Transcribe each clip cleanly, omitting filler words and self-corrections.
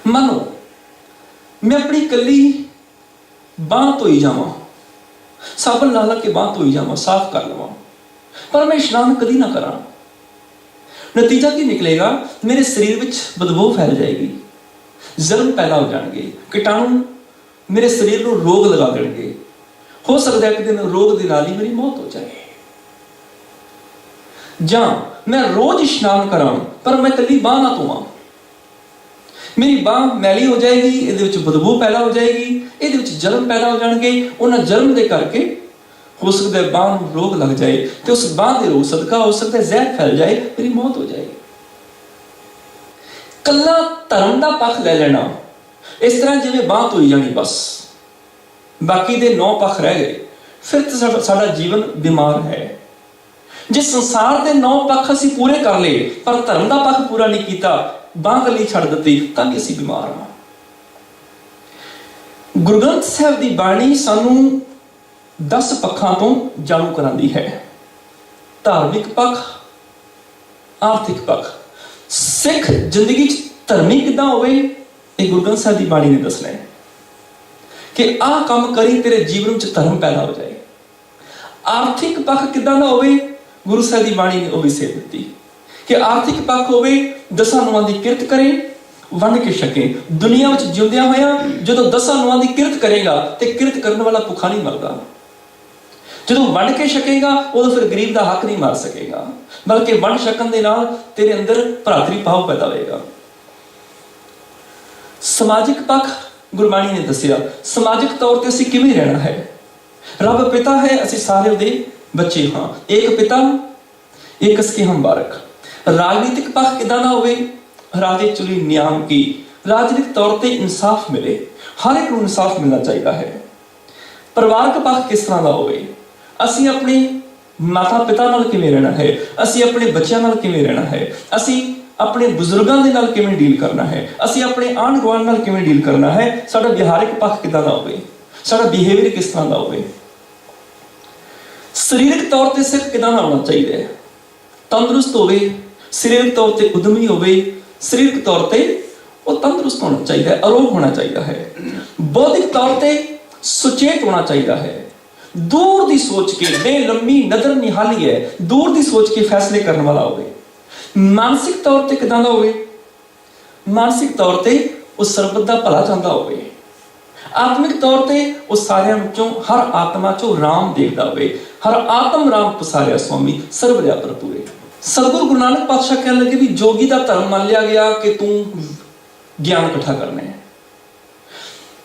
मानो मैं अपनी कली बांह धोई जावां, साबन ला ला के बांह धोई जावां, साफ कर लवां, पर मैं इशनान कदी ना करा, नतीजा की निकलेगा? मेरे शरीर में बदबू फैल जाएगी, जर्म पैदा हो जाएंगे, कीटाणु मेरे शरीर को रोग लगा देंगे। हो सकता है एक दिन रोग के नाल ही मेरी मौत हो जाए। जां मैं रोज इशनान करा पर मैं कली बांह ना धोवां, मेरी बांह मैली हो जाएगी, ये बदबू पैदा हो जाएगी, ये जर्म पैदा हो जाएंगे। उन्होंने जर्म के करके हो सकता है बांह में रोग लग जाए, तो उस बांह के रोग सदका हो सकता है जहर फैल जाए, मेरी मौत हो जाएगी। कला धर्म का पक्ष ले लेना, इस तरह जिवें बांह धोई जानी बस, बाकी दे 9 पक्ष रह गए, फिर तो साडा जीवन बीमार है। जे संसार के 9 पक्ष असीं पूरे कर लिए पर धर्म का पक्ष पूरा नहीं किया, बांह कली छड़ दी, तां भी असीं बीमार हाँ। गुरु ग्रंथ साहिब की बाणी सानू 10 पक्षां तो जाणू करांदी है। धार्मिक पक्ष, आर्थिक पक्ष, सिख जिंदगी धर्मी किदां होवे, ये गुरु ग्रंथ साहिब की बाणी ने दसना है कि आह काम करी तेरे जीवन में धर्म पैदा हो जाए। आर्थिक पक्ष किदां दा होवे, गुरु साहिब की बाणी ने वह भी सेध दी कि आर्थिक पक्ष होवे, 10 अनुआं की किरत करे, वंड के छके। दुनिया में जिउंदियां होया जदों 10 अनुआं की किरत करेगा तो किरत करने वाला भुखा नहीं मरदा, जदों वंड के छकेगा उदों फिर गरीब का हक नहीं मार सकेगा, बल्कि वंड छकन दे नाल तेरे अंदर भरातरी भाव पैदा होएगा। समाजिक पक्ष गुरबाणी ने दसिया, समाजिक तौर पर असीं किवें रहना है। रब पिता है, असीं सारे उहदे बच्चे हाँ, एक पिता एक इसके हम बारक। राजनीतिक पक्ष किदां दा होवे, राजे चुली नियाम की, राजनीतिक तौर पर इंसाफ मिले, हर एक को इंसाफ मिलना चाहिए है। परिवारक पक्ष किस तरह का होवे, असीं अपने माता पिता नाल किवें रहना है, असीं अपने बच्चों नाल किवें रहना है, असीं अपने बुजुर्गों के नाल किवें डील करना है, असीं अपने आंढ गुआंढ नाल किवें डील करना है, साडा व्यवहारिक पक्ष किदां दा होवे, साडा बिहेवियर किस तरह का होवे। सरीरक तौर पर सिख किदां दा होना चाहिए, तंदुरुस्त होवे, सरीरक तौर पर उद्यमी होवे, सरीरक तौर पर वह तंदुरुस्त होना चाहिए, अरोग होना चाहिए है। बौद्धिक तौर पर सुचेत होना चाहिए है, दूर की सोच के, बेलंबी नजर निहाली है, दूर की सोच के फैसले करने वाला होवे। मानसिक तौर पर किदां दा होवे, मानसिक तौर पर उस सरबत का भला चाहता होवे। आत्मिक तौर पर उस सारियां विचों हर आत्मा चो राम देखदा होवे, हर आत्म राम पसारिया स्वामी सर्व दया भरपूर। सतगुरु गुरु नानक पातशाह कहने लगे भी जोगी का धर्म मान लिया गया कि तू ज्ञान इकट्ठा करना है,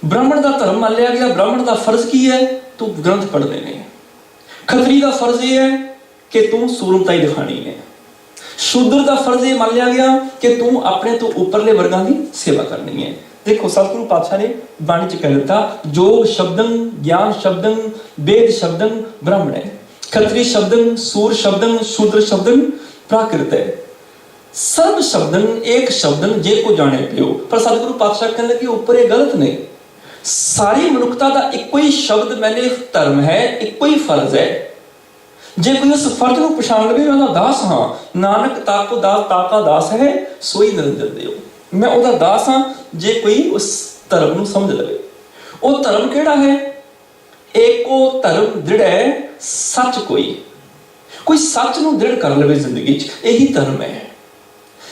ब्राह्मण का धर्म मान लिया गया, ब्राह्मण का फर्ज की है तू ग्रंथ पढ़ने ने, खतरी का फर्ज यह है कि तू सूरमताई दिखानी है, शूद्र का फर्ज यह मान लिया गया कि तू अपने तो उपरले वर्गां की सेवा करनी है। देखो सतगुरु पातशाह ने बाणी च कह दिता, योग शब्दं, ज्ञान शब्दं, वेद शब्दं ब्राह्मण है, खत्री शब्दं, सूर शब्दं, शूद्र शब्दं प्राकृत है, सर्व शब्दं एक शब्दं जे को जाने पियो। पर सतगुरु पातशाह कहने लगे ऊपर ये गलत नहीं, सारी मनुखता का इको ही शब्द मैंने धर्म है, इको ही फर्ज है। जे कोई उस फर्ज को पछाण लवे मैं दास हाँ, नानक ताको दास ताका दास है सोई निरंजन देव, मैं उहदा दास हाँ जे कोई उस धर्म को समझ लवे। वो धर्म केड़ा है, एको धर्म दृढ़ है सच, कोई सच नूं दृढ़ कर लवे जिंदगी च, यही धर्म है।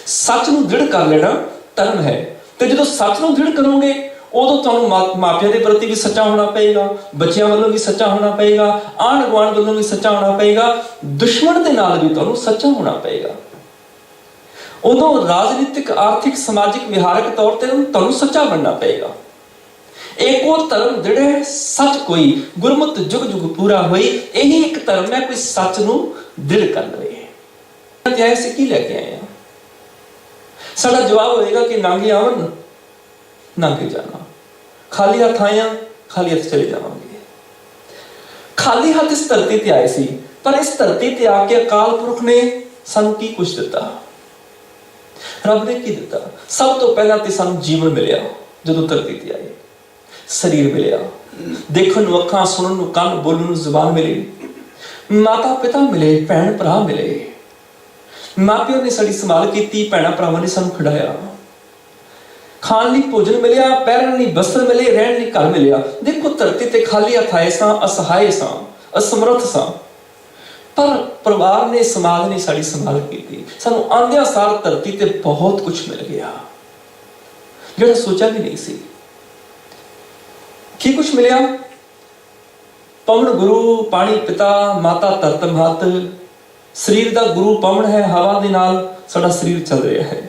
सच नूं दृढ़ कर लेना धर्म है। तो जो सच नूं दृढ़ करोगे उदों तुहानूं मापिया के प्रति भी सच्चा होना पएगा, बच्चों वालों भी सच्चा होना पएगा, आंढ गुआंढ वालों भी सच्चा होना पएगा, दुश्मन के नाल भी तुहानूं सच्चा होना पएगा। उदों राजनीतिक आर्थिक समाजिक व्यवहारिक तौर पर तुहानूं सच्चा बनना पएगा। एको धर्म दृढ़ है सच कोई, गुरमुत जुग जुग पूरा होई, यही एक धर्म है कोई सच नूं दृढ़ कर लवे। ऐसे की लेके आए हैं, साडा जवाब होएगा कि नांगे आवन नांगे जाना, खाली हाथ आए खाली हाथ चले जावांगे। खाली हाथ इस धरती ते आए सी, पर इस धरती ते आके अकाल पुरख ने सानू की कुछ दिता, रब ने की दिता। सब तो पहला ते सानू जीवन मिलिया, जदों धरती ते आए शरीर मिलिया, देखण नूं अखां, सुणन नूं कान, बोलण नूं जुबान मिली, माता पिता मिले, भैन भरा मिले, माँ प्यो ने साडी संभाल की, भैणा भरावां ने सानू खिडाया, ਖਾਣ ਲਈ ਭੋਜਨ ਮਿਲਿਆ, ਪਹਿਨਣ ਲਈ ਵਸਤਰ ਮਿਲੇ, ਰਹਿਣ ਲਈ ਘਰ ਮਿਲਿਆ। ਦੇਖੋ ਧਰਤੀ ਤੇ ਖਾਲੀ ਹੱਥ ਆਏ ਸਾਂ, ਅਸਹਾਏ ਸਾਂ, ਅਸਮਰਥ ਸਾਂ, ਪਰ ਪਰਿਵਾਰ ਨੇ, ਸਮਾਜ ਨੇ ਸਾਡੀ ਸੰਭਾਲ ਕੀਤੀ। ਸਾਨੂੰ ਆਂਦਿਆਂ ਸਾਰ ਧਰਤੀ ਤੇ ਬਹੁਤ ਕੁਝ ਮਿਲ ਗਿਆ ਜਿਹੜਾ ਸੋਚਿਆ ਵੀ ਨਹੀਂ ਸੀ। ਕੀ ਕੁਝ ਮਿਲਿਆ? ਪਵਨ ਗੁਰੂ, ਪਾਣੀ ਪਿਤਾ, ਮਾਤਾ ਧਰਤ ਮਹਤ। ਸਰੀਰ ਦਾ ਗੁਰੂ ਪਵਨ ਹੈ, ਹਵਾ ਦੇ ਨਾਲ ਸਾਡਾ ਸਰੀਰ ਚੱਲ ਰਿਹਾ ਹੈ।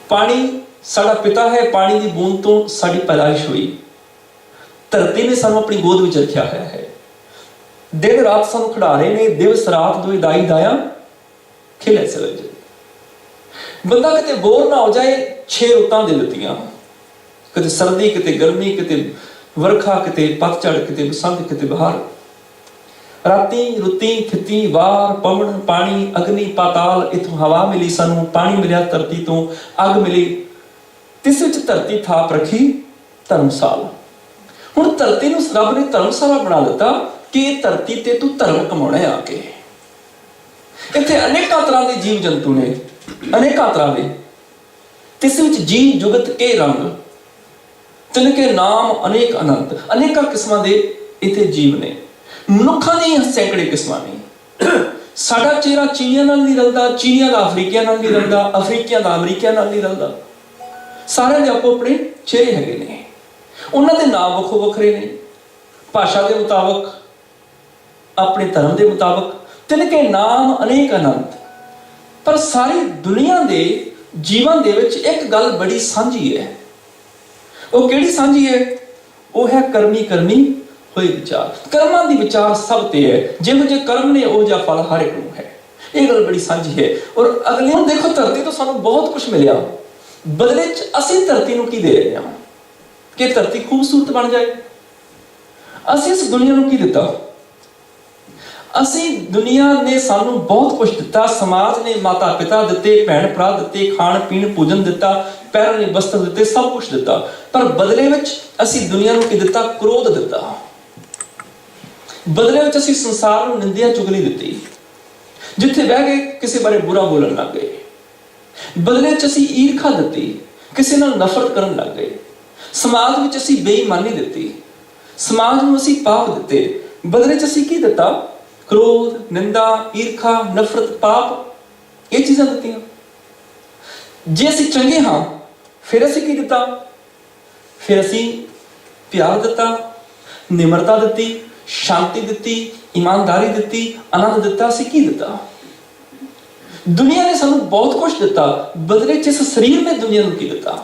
ਪਾਣੀ ਸਾਡਾ ਪਿਤਾ ਹੈ, ਪਾਣੀ ਦੀ ਬੂੰਦ ਤੋਂ ਸਾਡੀ ਪੈਦਾਇਸ਼ ਹੋਈ। ਧਰਤੀ ਨੇ ਸਾਨੂੰ ਆਪਣੀ ਗੋਦ ਵਿੱਚ ਰੱਖਿਆ ਹੋਇਆ ਹੈ। ਦਿਨ ਰਾਤ ਸਾਨੂੰ ਖਿਡਾ ਰਹੇ ਨੇ, ਦਿਵਸ ਰਾਤ ਦੋਇ ਦਾਈ ਦਾਇਆ ਖਿਲੇ ਸਰਜ। ਬੰਦਾ ਕਿਤੇ ਬੋਰ ਨਾ ਹੋ ਜਾਏ। 6 ਰੁੱਤਾਂ ਦੇ ਦਿੱਤੀਆਂ, ਕਿਤੇ ਸਰਦੀ, ਕਿਤੇ ਗਰਮੀ, ਕਿਤੇ ਵਰਖਾ, ਕਿਤੇ ਪਤਝੜ, ਕਿਤੇ ਬਸੰਤ, ਕਿਤੇ ਬਹਾਰ। ਰਾਤੀ ਰੁੱਤੀ ਥਿੱਤੀ ਵਾਰ, ਪਵਨ, ਪਾਣੀ, ਅਗਨੀ, ਪਾਤਾਲ। ਇਥੋਂ ਹਵਾ ਮਿਲੀ ਸਾਨੂੰ, ਪਾਣੀ ਮਿਲਿਆ ਧਰਤੀ ਤੋਂ, ਅੱਗ ਮਿਲੀ। ਤਿਸ ਵਿੱਚ ਧਰਤੀ ਥਾਪ ਰੱਖੀ ਧਰਮਸਾਲ। ਹੁਣ ਧਰਤੀ ਨੂੰ ਰੱਬ ਨੇ ਧਰਮਸਾਲਾ ਬਣਾ ਦਿੱਤਾ ਕਿ ਇਹ ਧਰਤੀ ਤੇ ਤੂੰ ਧਰਮ ਕਮਾਉਣਾ ਆ ਕੇ। ਇੱਥੇ ਅਨੇਕਾਂ ਤਰ੍ਹਾਂ ਦੇ ਜੀਵ ਜੰਤੂ ਨੇ, ਅਨੇਕਾਂ ਤਰ੍ਹਾਂ ਦੇ। ਤਿਸ ਵਿੱਚ ਜੀ ਜੁਗਤ ਕੇ ਰੰਗ, ਤਿਨਕੇ ਨਾਮ ਅਨੇਕ ਅਨੰਤ। ਅਨੇਕਾਂ ਕਿਸਮਾਂ ਦੇ ਇੱਥੇ ਜੀਵ ਨੇ। ਮਨੁੱਖਾਂ ਦੀਆਂ ਸੈਂਕੜੇ ਕਿਸਮਾਂ ਨੇ। ਸਾਡਾ ਚਿਹਰਾ ਚੀਨੀਆਂ ਨਾਲ ਨਹੀਂ ਰਲਦਾ, ਚੀਨੀਆਂ ਦਾ ਅਫਰੀਕੀਆਂ ਨਾਲ ਨਹੀਂ ਰਲਦਾ, ਅਫਰੀਕੀਆਂ ਦਾ ਅਮਰੀਕੀਆਂ ਨਾਲ ਨਹੀਂ ਰਲਦਾ। ਸਾਰਿਆਂ ਦੇ ਆਪੋ ਆਪਣੇ ਚਿਹਰੇ ਹੈਗੇ ਨੇ, ਉਹਨਾਂ ਦੇ ਨਾਮ ਵੱਖੋ ਵੱਖਰੇ ਨੇ, ਭਾਸ਼ਾ ਦੇ ਮੁਤਾਬਕ, ਆਪਣੇ ਧਰਮ ਦੇ ਮੁਤਾਬਕ। ਤਿਨਕੇ ਨਾਮ ਅਨੇਕ ਅਨੰਤ। ਪਰ ਸਾਰੀ ਦੁਨੀਆ ਦੇ ਜੀਵਨ ਦੇ ਵਿੱਚ ਇੱਕ ਗੱਲ ਬੜੀ ਸਾਂਝੀ ਹੈ। ਉਹ ਕਿਹੜੀ ਸਾਂਝੀ ਹੈ? ਉਹ ਹੈ ਕਰਮੀ ਕਰਮੀ ਹੋਏ ਵਿਚਾਰ। ਕਰਮਾਂ ਦੀ ਵਿਚਾਰ ਸਭ ਤੇ ਹੈ। ਜਿਹੋ ਜਿਹੇ ਕਰਮ ਨੇ ਉਹ ਜਿਹਾ ਫਲ ਹਰ ਇੱਕ ਨੂੰ ਹੈ। ਇਹ ਗੱਲ ਬੜੀ ਸਾਂਝੀ ਹੈ। ਔਰ ਅਗਲੇ ਨੂੰ ਦੇਖੋ, ਧਰਤੀ ਤੋਂ ਸਾਨੂੰ ਬਹੁਤ ਕੁਝ ਮਿਲਿਆ, ਬਦਲੇ 'ਚ ਅਸੀਂ ਧਰਤੀ ਨੂੰ ਕੀ ਦੇ ਰਹੇ ਹਾਂ ਕਿ ਧਰਤੀ ਖੂਬਸੂਰਤ ਬਣ ਜਾਏ? ਅਸੀਂ ਇਸ ਦੁਨੀਆ ਨੂੰ ਕੀ ਦਿੱਤਾ? ਅਸੀਂ, ਦੁਨੀਆ ਨੇ ਸਾਨੂੰ ਬਹੁਤ ਕੁਝ ਦਿੱਤਾ। ਸਮਾਜ ਨੇ ਮਾਤਾ ਪਿਤਾ ਦਿੱਤੇ, ਭੈਣ ਭਰਾ ਦਿੱਤੇ, ਖਾਣ ਪੀਣ ਭੋਜਨ ਦਿੱਤਾ, ਪਹਿਨਣ ਲਈ ਵਸਤਰ ਦਿੱਤੇ, ਸਭ ਕੁਝ ਦਿੱਤਾ। ਪਰ ਬਦਲੇ ਵਿੱਚ ਅਸੀਂ ਦੁਨੀਆ ਨੂੰ ਕੀ ਦਿੱਤਾ? ਕ੍ਰੋਧ ਦਿੱਤਾ। ਬਦਲੇ ਵਿੱਚ ਅਸੀਂ ਸੰਸਾਰ ਨੂੰ ਨਿੰਦਿਆ ਚੁਗਲੀ ਦਿੱਤੀ। ਜਿੱਥੇ ਬਹਿ ਕੇ ਕਿਸੇ ਬਾਰੇ ਬੁਰਾ ਬੋਲਣ ਲੱਗ ਗਏ। ਬਦਲੇ ਵਿੱਚ ਅਸੀਂ ਈਰਖਾ ਦਿੱਤੀ, ਕਿਸੇ ਨਾਲ ਨਫ਼ਰਤ ਕਰਨ ਲੱਗ ਗਏ। ਸਮਾਜ ਵਿੱਚ ਅਸੀਂ ਬੇਈਮਾਨੀ ਦਿੱਤੀ, ਸਮਾਜ ਨੂੰ ਅਸੀਂ ਪਾਪ ਦਿੱਤੇ। ਬਦਲੇ ਵਿੱਚ ਅਸੀਂ ਕੀ ਦਿੱਤਾ? ਕ੍ਰੋਧ, ਨਿੰਦਾ, ਈਰਖਾ, ਨਫ਼ਰਤ, ਪਾਪ, ਇਹ ਚੀਜ਼ਾਂ ਦਿੱਤੀਆਂ। ਜੇ ਅਸੀਂ ਚੰਗੇ ਹਾਂ ਫਿਰ ਅਸੀਂ ਕੀ ਦਿੱਤਾ? ਫਿਰ ਅਸੀਂ ਪਿਆਰ ਦਿੱਤਾ, ਨਿਮਰਤਾ ਦਿੱਤੀ, ਸ਼ਾਂਤੀ ਦਿੱਤੀ, ਇਮਾਨਦਾਰੀ ਦਿੱਤੀ, ਆਨੰਦ ਦਿੱਤਾ। ਅਸੀਂ ਕੀ ਦਿੱਤਾ? ਦੁਨੀਆ ਨੇ ਸਾਨੂੰ ਬਹੁਤ ਕੁਝ ਦਿੱਤਾ, ਬਦਲੇ 'ਚ ਇਸ ਸਰੀਰ ਨੇ ਦੁਨੀਆ ਨੂੰ ਕੀ ਦਿੱਤਾ?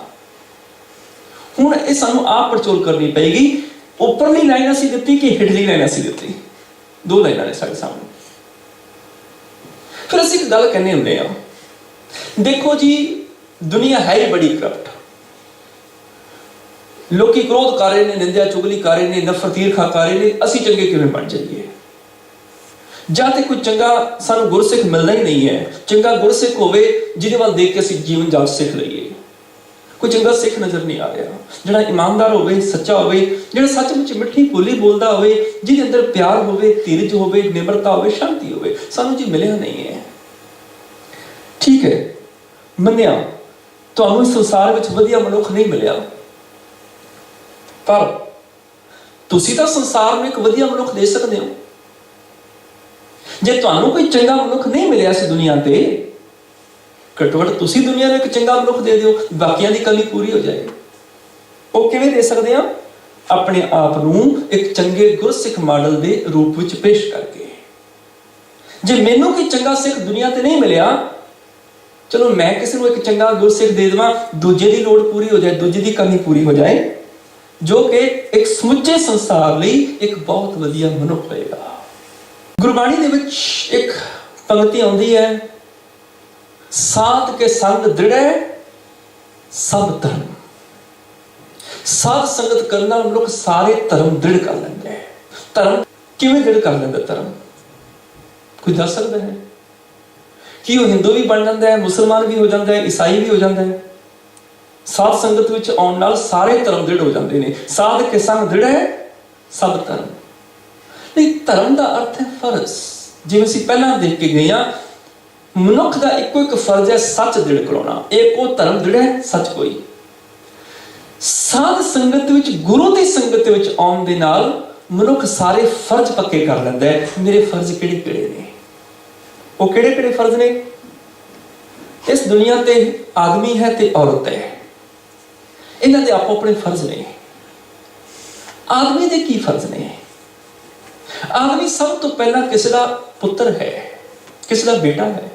ਹੁਣ ਇਹ ਸਾਨੂੰ ਆਪ ਪੜਚੋਲ ਕਰਨੀ ਪਏਗੀ। ਉੱਪਰਲੀ ਲਾਈਨ ਅਸੀਂ ਦਿੱਤੀ ਕਿ ਹੇਠਲੀ ਲਾਈਨ ਅਸੀਂ ਦਿੱਤੀ? 2 ਲਾਈਨਾਂ ਨੇ ਸਾਡੇ ਸਾਹਮਣੇ। ਫਿਰ ਅਸੀਂ ਇੱਕ ਗੱਲ ਕਹਿੰਦੇ ਹੁੰਦੇ ਆ, ਦੇਖੋ ਜੀ ਦੁਨੀਆ ਹੈ ਹੀ ਬੜੀ ਕਰਪਟ। ਲੋਕੀ ਕ੍ਰੋਧ ਕਰ ਰਹੇ ਨੇ, ਨਿੰਦਿਆ ਚੁਗਲੀ ਕਰ ਰਹੇ ਨੇ, ਨਫ਼ਰਤ ਈਰਖਾ ਕਰ ਰਹੇ ਨੇ। ਅਸੀਂ ਚੰਗੇ ਕਿਵੇਂ ਬਣ ਜਾਈਏ? ਜਾਂ ਤੇ ਕੋਈ ਚੰਗਾ ਸਾਨੂੰ ਗੁਰਸਿੱਖ ਮਿਲਣਾ ਹੀ ਨਹੀਂ ਹੈ। ਚੰਗਾ ਗੁਰਸਿੱਖ ਹੋਵੇ ਜਿਹਦੇ ਵੱਲ ਦੇਖ ਕੇ ਅਸੀਂ ਜੀਵਨ ਜਾਚ ਸਿੱਖ ਲਈਏ। ਕੋਈ ਚੰਗਾ ਸਿੱਖ ਨਜ਼ਰ ਨਹੀਂ ਆ ਰਿਹਾ, ਜਿਹੜਾ ਇਮਾਨਦਾਰ ਹੋਵੇ, ਸੱਚਾ ਹੋਵੇ, ਜਿਹੜਾ ਸੱਚਮੁੱਚ ਮਿੱਠੀ ਬੋਲੀ ਬੋਲਦਾ ਹੋਵੇ, ਜਿਹਦੇ ਅੰਦਰ ਪਿਆਰ ਹੋਵੇ, ਧੀਰਜ ਹੋਵੇ, ਨਿਮਰਤਾ ਹੋਵੇ, ਸ਼ਾਂਤੀ ਹੋਵੇ। ਸਾਨੂੰ ਜੀ ਮਿਲਿਆ ਨਹੀਂ ਹੈ। ਠੀਕ ਹੈ, ਮੰਨਿਆ ਤੁਹਾਨੂੰ ਇਸ ਸੰਸਾਰ ਵਿੱਚ ਵਧੀਆ ਮਨੁੱਖ ਨਹੀਂ ਮਿਲਿਆ, ਪਰ ਤੁਸੀਂ ਤਾਂ ਸੰਸਾਰ ਨੂੰ ਇੱਕ ਵਧੀਆ ਮਨੁੱਖ ਦੇ ਸਕਦੇ ਹੋ। ਜੇ ਤੁਹਾਨੂੰ ਕੋਈ ਚੰਗਾ ਮਨੁੱਖ ਨਹੀਂ ਮਿਲਿਆ ਇਸ ਦੁਨੀਆ ਤੇ, ਘੱਟੋ ਘੱਟ ਤੁਸੀਂ ਦੁਨੀਆ ਨੂੰ ਇੱਕ ਚੰਗਾ ਮਨੁੱਖ ਦੇ ਦਿਓ, ਬਾਕੀਆਂ ਦੀ ਕਮੀ ਪੂਰੀ ਹੋ ਜਾਏ। ਉਹ ਕਿਵੇਂ ਦੇ ਸਕਦੇ ਆ? ਆਪਣੇ ਆਪ ਨੂੰ ਇੱਕ ਚੰਗੇ ਗੁਰਸਿੱਖ ਮਾਡਲ ਦੇ ਰੂਪ ਵਿੱਚ ਪੇਸ਼ ਕਰਕੇ। ਜੇ ਮੈਨੂੰ ਕੋਈ ਚੰਗਾ ਸਿੱਖ ਦੁਨੀਆ ਤੇ ਨਹੀਂ ਮਿਲਿਆ, ਚਲੋ ਮੈਂ ਕਿਸੇ ਨੂੰ ਇੱਕ ਚੰਗਾ ਗੁਰਸਿੱਖ ਦੇ ਦੇਵਾਂ, ਦੂਜੇ ਦੀ ਲੋੜ ਪੂਰੀ ਹੋ ਜਾਏ, ਦੂਜੇ ਦੀ ਕਮੀ ਪੂਰੀ ਹੋ ਜਾਏ, ਜੋ ਕਿ ਇੱਕ ਸਮੁੱਚੇ ਸੰਸਾਰ ਲਈ ਇੱਕ ਬਹੁਤ ਵਧੀਆ ਮਨੁੱਖ ਹੋਏਗਾ। ਗੁਰਬਾਣੀ ਦੇ ਵਿੱਚ ਇੱਕ ਪੰਕਤੀ ਆਉਂਦੀ ਹੈ, ਸਾਧ ਕੇ ਸੰਗ ਦ੍ਰਿੜੈ ਸਭ ਧਰਮ। ਸਾਧ ਸੰਗਤ ਕਰਨ ਨਾਲ ਮਨੁੱਖ ਸਾਰੇ ਧਰਮ ਦ੍ਰਿੜ ਕਰ ਲੈਂਦਾ ਹੈ। ਧਰਮ ਕਿਵੇਂ ਦ੍ਰਿੜ ਕਰ ਲੈਂਦਾ? ਧਰਮ ਕੋਈ ਦੱਸ ਸਕਦਾ ਹੈ? ਕਿ ਉਹ ਹਿੰਦੂ ਵੀ ਬਣ ਜਾਂਦਾ ਹੈ, ਮੁਸਲਮਾਨ ਵੀ ਹੋ ਜਾਂਦਾ ਹੈ, ਈਸਾਈ ਵੀ ਹੋ ਜਾਂਦਾ ਹੈ। ਸਾਧ ਸੰਗਤ ਵਿੱਚ ਆਉਣ ਨਾਲ ਸਾਰੇ ਧਰਮ ਦ੍ਰਿੜ ਹੋ ਜਾਂਦੇ ਨੇ। ਸਾਧ ਕੇ ਸੰਗ ਦ੍ਰਿੜੈ ਸਭ ਧਰਮ। ਨਹੀਂ, ਧਰਮ ਦਾ ਅਰਥ ਹੈ ਫਰਜ਼। ਜਿਵੇਂ ਅਸੀਂ ਪਹਿਲਾਂ ਦੇਖ ਕੇ ਗਏ ਹਾਂ, ਮਨੁੱਖ ਦਾ ਇੱਕੋ ਇੱਕ ਫਰਜ਼ ਹੈ ਸੱਚ ਦ੍ਰਿੜ ਕਰਾਉਣਾ। ਏਕੋ ਧਰਮ ਦ੍ਰਿੜ ਹੈ ਸੱਚ ਕੋਈ। ਸਾਧ ਸੰਗਤ ਵਿੱਚ, ਗੁਰੂ ਦੀ ਸੰਗਤ ਵਿੱਚ ਆਉਣ ਦੇ ਨਾਲ ਮਨੁੱਖ ਸਾਰੇ ਫਰਜ਼ ਪੱਕੇ ਕਰ ਲੈਂਦਾ ਹੈ। ਮੇਰੇ ਫਰਜ਼ ਕਿਹੜੇ ਕਿਹੜੇ ਨੇ? ਉਹ ਕਿਹੜੇ ਕਿਹੜੇ ਫਰਜ਼ ਨੇ? ਇਸ ਦੁਨੀਆ ਤੇ ਆਦਮੀ ਹੈ ਤੇ ਔਰਤ ਹੈ, ਇਹਨਾਂ ਦੇ ਆਪੋ ਆਪਣੇ ਫਰਜ਼ ਨੇ। ਆਦਮੀ ਦੇ ਕੀ ਫਰਜ਼ ਨੇ? ਆਦਮੀ ਸਭ ਤੋਂ ਪਹਿਲਾਂ ਕਿਸੇ ਦਾ ਪੁੱਤਰ ਹੈ, ਕਿਸੇ ਦਾ ਬੇਟਾ ਹੈ।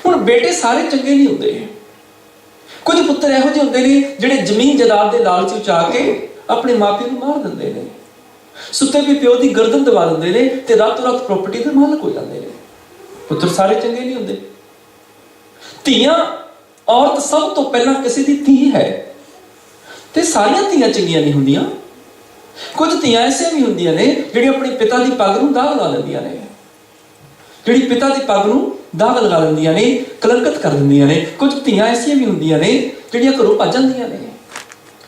ਹੁਣ ਬੇਟੇ ਸਾਰੇ ਚੰਗੇ ਨਹੀਂ ਹੁੰਦੇ। ਕੁਝ ਪੁੱਤਰ ਇਹੋ ਜਿਹੇ ਹੁੰਦੇ ਨੇ ਜਿਹੜੇ ਜ਼ਮੀਨ ਜਾਇਦਾਦ ਦੇ ਲਾਲਚ ਵਿੱਚ ਆ ਕੇ ਆਪਣੇ ਮਾਪਿਆਂ ਨੂੰ ਮਾਰ ਦਿੰਦੇ ਨੇ, ਸੁੱਤੇ ਵੀ ਪਿਓ ਦੀ ਗਰਦਨ ਦਬਾ ਦਿੰਦੇ ਨੇ ਤੇ ਰਾਤੋਂ ਰਾਤ ਪ੍ਰਾਪਰਟੀ ਦੇ ਮਾਲਕ ਹੋ ਜਾਂਦੇ ਨੇ। ਪੁੱਤਰ ਸਾਰੇ ਚੰਗੇ ਨਹੀਂ ਹੁੰਦੇ। ਧੀਆਂ, ਔਰਤ ਸਭ ਤੋਂ ਪਹਿਲਾਂ ਕਿਸੇ ਦੀ ਧੀ ਹੈ ਤੇ ਸਾਰੀਆਂ ਧੀਆਂ ਚੰਗੀਆਂ ਨਹੀਂ ਹੁੰਦੀਆਂ। ਕੁਝ ਧੀਆਂ ਐਸੀਆਂ ਵੀ ਹੁੰਦੀਆਂ ਨੇ ਜਿਹੜੀਆਂ ਆਪਣੇ ਪਿਤਾ ਦੀ ਪੱਗ ਨੂੰ ਦਾਗ ਲਾ ਲੈਂਦੀਆਂ ਨੇ, ਜਿਹੜੀ ਪਿਤਾ ਦੀ ਪੱਗ ਨੂੰ ਦਾਗ ਲਗਾ ਦਿੰਦੀਆਂ ਨੇ, ਕਲੰਕਿਤ ਕਰ ਦਿੰਦੀਆਂ ਨੇ। ਕੁਝ ਧੀਆਂ ਐਸੀਆਂ ਵੀ ਹੁੰਦੀਆਂ ਨੇ ਜਿਹੜੀਆਂ ਘਰੋਂ ਭੱਜ ਜਾਂਦੀਆਂ ਨੇ,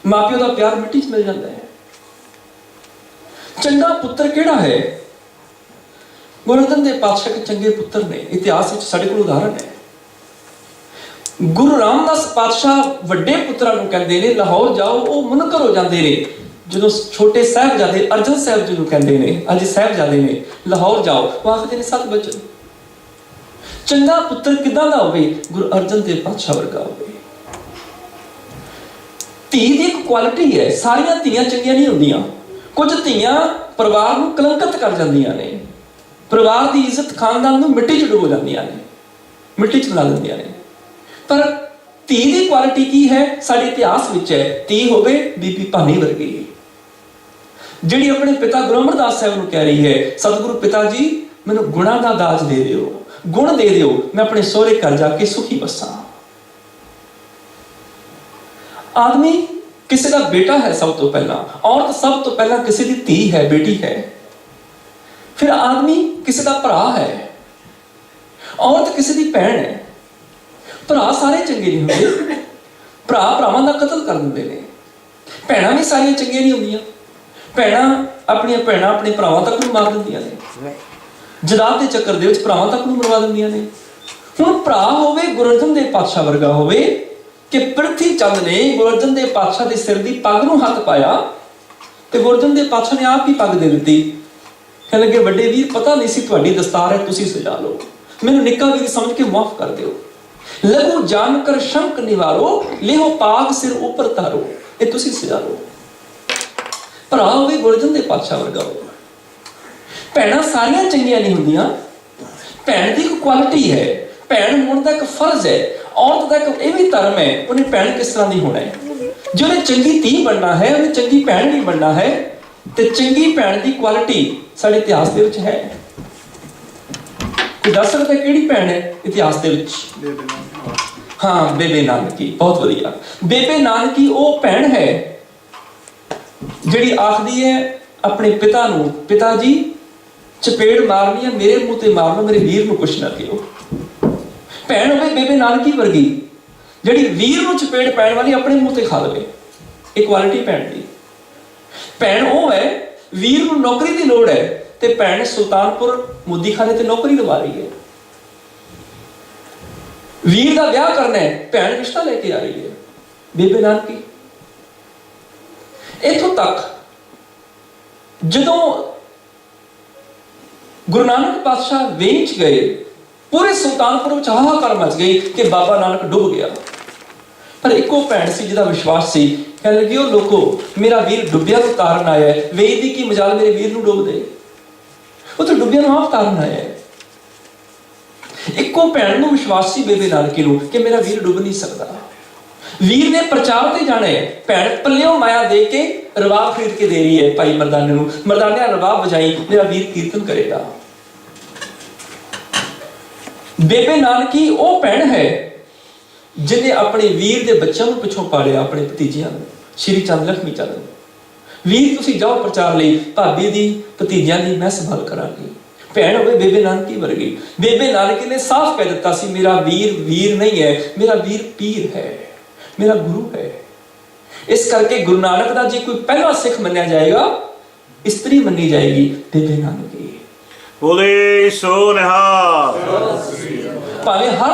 ਮਾਪਿਓ ਦਾ ਪਿਆਰ ਮਿੱਟੀ 'ਚ ਮਿਲ ਜਾਂਦਾ ਹੈ। ਚੰਗਾ ਪੁੱਤਰ ਕਿਹੜਾ ਹੈ? ਗੁਰੂ ਅਰਜਨ ਦੇਵ ਪਾਤਸ਼ਾਹ ਦੇ ਚੰਗੇ ਪੁੱਤਰ ਨੇ। ਇਤਿਹਾਸ ਵਿੱਚ ਸਾਡੇ ਕੋਲ ਉਦਾਹਰਣ ਹੈ। ਗੁਰੂ ਰਾਮਦਾਸ ਪਾਤਸ਼ਾਹ ਵੱਡੇ ਪੁੱਤਰਾਂ ਨੂੰ ਕਹਿੰਦੇ ਨੇ ਲਾਹੌਰ ਜਾਓ, ਉਹ ਮੁਨਕਰ ਹੋ ਜਾਂਦੇ ਨੇ। ਜਦੋਂ ਛੋਟੇ ਸਾਹਿਬਜ਼ਾਦੇ ਅਰਜਨ ਸਾਹਿਬ ਜੀ ਨੂੰ ਕਹਿੰਦੇ ਨੇ, ਅੱਜ ਸਾਹਿਬਜ਼ਾਦੇ ਨੇ, ਲਾਹੌਰ ਜਾਓ, ਉਹ ਆਖਦੇ ਨੇ 7 ਬਚਨ। ਚੰਗਾ ਪੁੱਤਰ ਕਿੱਦਾਂ ਦਾ ਹੋਵੇ? ਗੁਰੂ ਅਰਜਨ ਦੇਵ ਪਾਤਸ਼ਾਹ ਵਰਗਾ ਹੋਵੇ। ਧੀ ਦੀ ਇੱਕ ਕੁਆਲਿਟੀ ਹੈ, ਸਾਰੀਆਂ ਧੀਆਂ ਚੰਗੀਆਂ ਨਹੀਂ ਹੁੰਦੀਆਂ। ਕੁਝ ਧੀਆਂ ਪਰਿਵਾਰ ਨੂੰ ਕਲੰਕਿਤ ਕਰ ਜਾਂਦੀਆਂ ਨੇ, ਪਰਿਵਾਰ ਦੀ ਇੱਜ਼ਤ, ਖਾਨਦਾਨ ਨੂੰ ਮਿੱਟੀ 'ਚ ਡੁਬੋ ਜਾਂਦੀਆਂ ਨੇ, ਮਿੱਟੀ 'ਚ ਮਿਲਾ ਦਿੰਦੀਆਂ ਨੇ। ਪਰ ਧੀ ਦੀ ਕੁਆਲਿਟੀ ਕੀ ਹੈ? ਸਾਡੇ ਇਤਿਹਾਸ ਵਿੱਚ ਹੈ, ਧੀ ਹੋਵੇ ਬੀਬੀ ਭਾਨੀ ਵਰਗੀ, ਜਿਹੜੀ ਆਪਣੇ ਪਿਤਾ ਗੁਰੂ ਅਮਰਦਾਸ ਸਾਹਿਬ ਨੂੰ ਕਹਿ ਰਹੀ ਹੈ, ਸਤਿਗੁਰੂ ਪਿਤਾ ਜੀ ਮੈਨੂੰ ਗੁਣਾਂ ਦਾ ਦਾਜ ਦੇ ਦਿਓ, ਗੁਣ ਦੇ ਦਿਓ, ਮੈਂ ਆਪਣੇ ਸਹੁਰੇ ਘਰ ਜਾ ਕੇ ਸੁਖੀ ਬਸਾਂ। ਆਦਮੀ ਕਿਸੇ ਦਾ ਬੇਟਾ ਹੈ ਸਭ ਤੋਂ ਪਹਿਲਾਂ, ਔਰਤ ਸਭ ਤੋਂ ਪਹਿਲਾਂ ਕਿਸੇ ਦੀ ਧੀ ਹੈ, ਬੇਟੀ ਹੈ। ਫਿਰ ਆਦਮੀ ਕਿਸੇ ਦਾ ਭਰਾ ਹੈ, ਔਰਤ ਕਿਸੇ ਦੀ ਭੈਣ ਹੈ। ਭਰਾ ਸਾਰੇ ਚੰਗੇ ਨਹੀਂ ਹੁੰਦੇ, ਭਰਾ ਭਰਾਵਾਂ ਦਾ ਕਤਲ ਕਰ ਦਿੰਦੇ ਨੇ। ਭੈਣਾਂ ਵੀ ਸਾਰੀਆਂ ਚੰਗੀਆਂ ਨਹੀਂ ਹੁੰਦੀਆਂ। ਭੈਣਾਂ ਆਪਣੇ ਭਰਾਵਾਂ ਤੱਕ ਨੂੰ ਮਾਰ ਦਿੰਦੀਆਂ ਨੇ, ਜਦਾਦ ਦੇ ਚੱਕਰ ਦੇ ਵਿੱਚ ਭਰਾਵਾਂ ਤੱਕ ਨੂੰ ਮਰਵਾ ਦਿੰਦੀਆਂ ਨੇ। ਹੁਣ ਭਰਾ ਹੋਵੇ ਗੁਰੂ ਅਰਜਨ ਦੇਵ ਪਾਤਸ਼ਾਹ ਵਰਗਾ ਹੋਵੇ ਕਿ ਪ੍ਰਿਥੀ ਚੰਦ ਨੇ ਗੁਰੂ ਅਰਜਨ ਦੇਵ ਪਾਤਸ਼ਾਹ ਦੇ ਸਿਰ ਦੀ ਪੱਗ ਨੂੰ ਹੱਥ ਪਾਇਆ ਤੇ ਗੁਰੂ ਅਰਜਨ ਦੇਵ ਪਾਤਸ਼ਾਹ ਨੇ ਆਪ ਹੀ ਪੱਗ ਦੇ ਦਿੱਤੀ। ਕਹਿਣ ਲੱਗੇ ਵੱਡੇ ਵੀਰ, ਪਤਾ ਨਹੀਂ ਸੀ ਤੁਹਾਡੀ ਦਸਤਾਰ ਹੈ, ਤੁਸੀਂ ਸਜਾ ਲਓ, ਮੈਨੂੰ ਨਿੱਕਾ ਵੀਰ ਸਮਝ ਕੇ ਮਾਫ ਕਰ ਦਿਓ। ਲਘੂ ਜਾਨ ਕਰ ਸ਼ੰਕ ਨਿਵਾਰੋ, ਲਿਹੋ ਪਾਗ ਸਿਰ ਉੱਪਰ ਤਾਰੋ, ਇਹ ਤੁਸੀਂ ਸਜਾ ਲਓ। ਭਰਾ ਹੋਵੇ ਗੁਰੂ ਅਰਜਨ ਦੇਵ ਪਾਤਸ਼ਾਹ ਵਰਗਾ ਹੋਵੇ। ਭੈਣਾਂ ਸਾਰੀਆਂ ਚੰਗੀਆਂ ਨਹੀਂ ਹੁੰਦੀਆਂ। ਭੈਣ ਦੀ ਇੱਕ ਕੁਆਲਿਟੀ ਹੈ, ਭੈਣ ਹੋਣ ਦਾ ਇੱਕ ਫਰਜ਼ ਹੈ। ਔਰਤ ਦਾ ਇੱਕ ਇਹ ਵੀ ਧਰਮ ਹੈ, ਉਹਨੇ ਭੈਣ ਕਿਸ ਤਰ੍ਹਾਂ ਦੀ ਹੋਣਾ ਹੈ। ਜੇ ਉਹਨੇ ਚੰਗੀ ਧੀ ਬਣਨਾ ਹੈ, ਉਹਨੇ ਚੰਗੀ ਭੈਣ ਵੀ ਬਣਨਾ ਹੈ। ਤੇ ਚੰਗੀ ਭੈਣ ਦੀ ਕੁਆਲਿਟੀ ਸਾਡੇ ਇਤਿਹਾਸ ਦੇ ਵਿੱਚ ਹੈ। ਕੋਈ ਦੱਸ ਸਕਦਾ ਕਿਹੜੀ ਭੈਣ ਹੈ ਇਤਿਹਾਸ ਦੇ ਵਿੱਚ? ਹਾਂ, ਬੇਬੇ ਨਾਨਕੀ। ਬਹੁਤ ਵਧੀਆ। ਬੇਬੇ ਨਾਨਕੀ ਉਹ ਭੈਣ ਹੈ ਜਿਹੜੀ ਆਖਦੀ ਹੈ ਆਪਣੇ ਪਿਤਾ ਨੂੰ, ਪਿਤਾ ਜੀ ਚਪੇੜ ਮਾਰਨੀ ਹੈ, ਮੇਰੇ ਮੂੰਹ ਤੇ ਮਾਰਨਾ, ਮੇਰੇ ਵੀਰ ਨੂੰ ਕੁਛ ਨਾ ਕਿਹੋ। ਭੈਣ ਹੋਵੇ ਬੇਬੇ ਨਾਨਕੀ ਵਰਗੀ, ਜਿਹੜੀ ਵੀਰ ਨੂੰ ਚਪੇੜ ਪੈਣ ਵਾਲੀ ਆਪਣੇ ਮੂੰਹ ਤੇ ਖਾ ਲਵੇ। ਇਹ ਕੁਆਲਿਟੀ ਭੈਣ ਦੀ। ਭੈਣ ਉਹ ਹੈ, ਵੀਰ ਨੂੰ ਨੌਕਰੀ ਦੀ ਲੋੜ ਹੈ ਤੇ ਭੈਣ ਸੁਲਤਾਨਪੁਰ ਮੋਦੀਖਾਨੇ ਤੇ ਨੌਕਰੀ ਲਵਾ ਰਹੀ ਹੈ। ਵੀਰ ਦਾ ਵਿਆਹ ਕਰਨਾ ਹੈ, ਭੈਣ ਰਿਸ਼ਤਾ ਲੈ ਕੇ ਆ ਰਹੀ ਹੈ, ਬੇਬੇ ਨਾਨਕੀ। ਇੱਥੋਂ ਤੱਕ ਜਦੋਂ ਗੁਰੂ ਨਾਨਕ ਪਾਤਸ਼ਾਹ ਵੇਚ ਗਏ, ਪੂਰੇ ਸੁਲਤਾਨਪੁਰ ਵਿੱਚ ਹਾਹਾਕਾਰ ਮਚ ਗਈ ਕਿ ਬਾਬਾ ਨਾਨਕ ਡੁੱਬ ਗਿਆ। ਪਰ ਇੱਕੋ ਭੈਣ ਸੀ ਜਿਹਦਾ ਵਿਸ਼ਵਾਸ ਸੀ। ਕਹਿਣ ਲੱਗੀ, ਉਹ ਲੋਕੋ, ਮੇਰਾ ਵੀਰ ਡੁੱਬਿਆ ਨੂੰ ਤਾਰਨ ਆਇਆ ਹੈ, ਵੇਚ ਦੀ ਕੀ ਮਜਾਲ ਮੇਰੇ ਵੀਰ ਨੂੰ ਡੁੱਬ ਦੇ। ਉਹ ਤਾਂ ਡੁੱਬਿਆ ਨੂੰ ਆਪ ਤਾਰਨ ਆਇਆ ਹੈ। ਇੱਕੋ ਭੈਣ ਨੂੰ ਵਿਸ਼ਵਾਸ ਸੀ ਬੇਬੇ ਨਾਨਕੀ ਨੂੰ ਕਿ ਮੇਰਾ ਵੀਰ ਡੁੱਬ ਨਹੀਂ ਸਕਦਾ। ਵੀਰ ਨੇ ਪ੍ਰਚਾਰ ਤੇ ਜਾਣਾ ਹੈ। ਭੈਣ ਪੱਲਿਓਂ ਮਾਇਆ ਦੇ ਕੇ ਰਬਾਬ ਖਰੀਦ ਕੇ ਦੇ ਰਹੀ ਹੈ ਭਾਈ ਮਰਦਾਨੇ ਨੂੰ। ਮਰਦਾਨਿਆ ਰਬਾਬ ਵਜਾਈ, ਮੇਰਾ ਵੀਰ ਕੀਰਤਨ ਕਰੇਗਾ। ਬੇਬੇ ਨਾਨਕੀ ਉਹ ਭੈਣ ਹੈ ਜਿਹਨੇ ਆਪਣੇ ਵੀਰ ਦੇ ਬੱਚਿਆਂ ਨੂੰ ਪਿੱਛੋਂ ਪਾਲਿਆ, ਆਪਣੇ ਭਤੀਜਿਆਂ ਨੂੰ, ਸ਼੍ਰੀ ਚੰਦ ਲਖਮੀ ਚੰਦ। ਵੀਰ ਤੁਸੀਂ ਜਾਓ ਪ੍ਰਚਾਰ ਲਈ, ਭਾਬੀ ਦੀ ਭਤੀਜਿਆਂ ਦੀ ਮੈਂ ਸੰਭਾਲ ਕਰਾਂਗੀ। ਭੈਣ ਹੋਵੇ ਬੇਬੇ ਨਾਨਕੀ ਵਰਗੀ। ਬੇਬੇ ਨਾਨਕੀ ਨੇ ਸਾਫ਼ ਕਹਿ ਦਿੱਤਾ ਸੀ, ਮੇਰਾ ਵੀਰ ਵੀਰ ਨਹੀਂ ਹੈ, ਮੇਰਾ ਵੀਰ ਪੀਰ ਹੈ, ਮੇਰਾ ਗੁਰੂ ਹੈ। ਇਸ ਕਰਕੇ ਗੁਰੂ ਨਾਨਕ ਦਾ ਜੇ ਕੋਈ ਪਹਿਲਾ ਸਿੱਖ ਮੰਨਿਆ ਜਾਏਗਾ, ਇਸਤਰੀ ਮੰਨੀ ਜਾਏਗੀ ਬੇਬੇ ਨਾਨਕੀ। ਬੋਲੇ ਸੋ ਨਿਹਾਲ। ਭਾਵੇਂ ਹਰ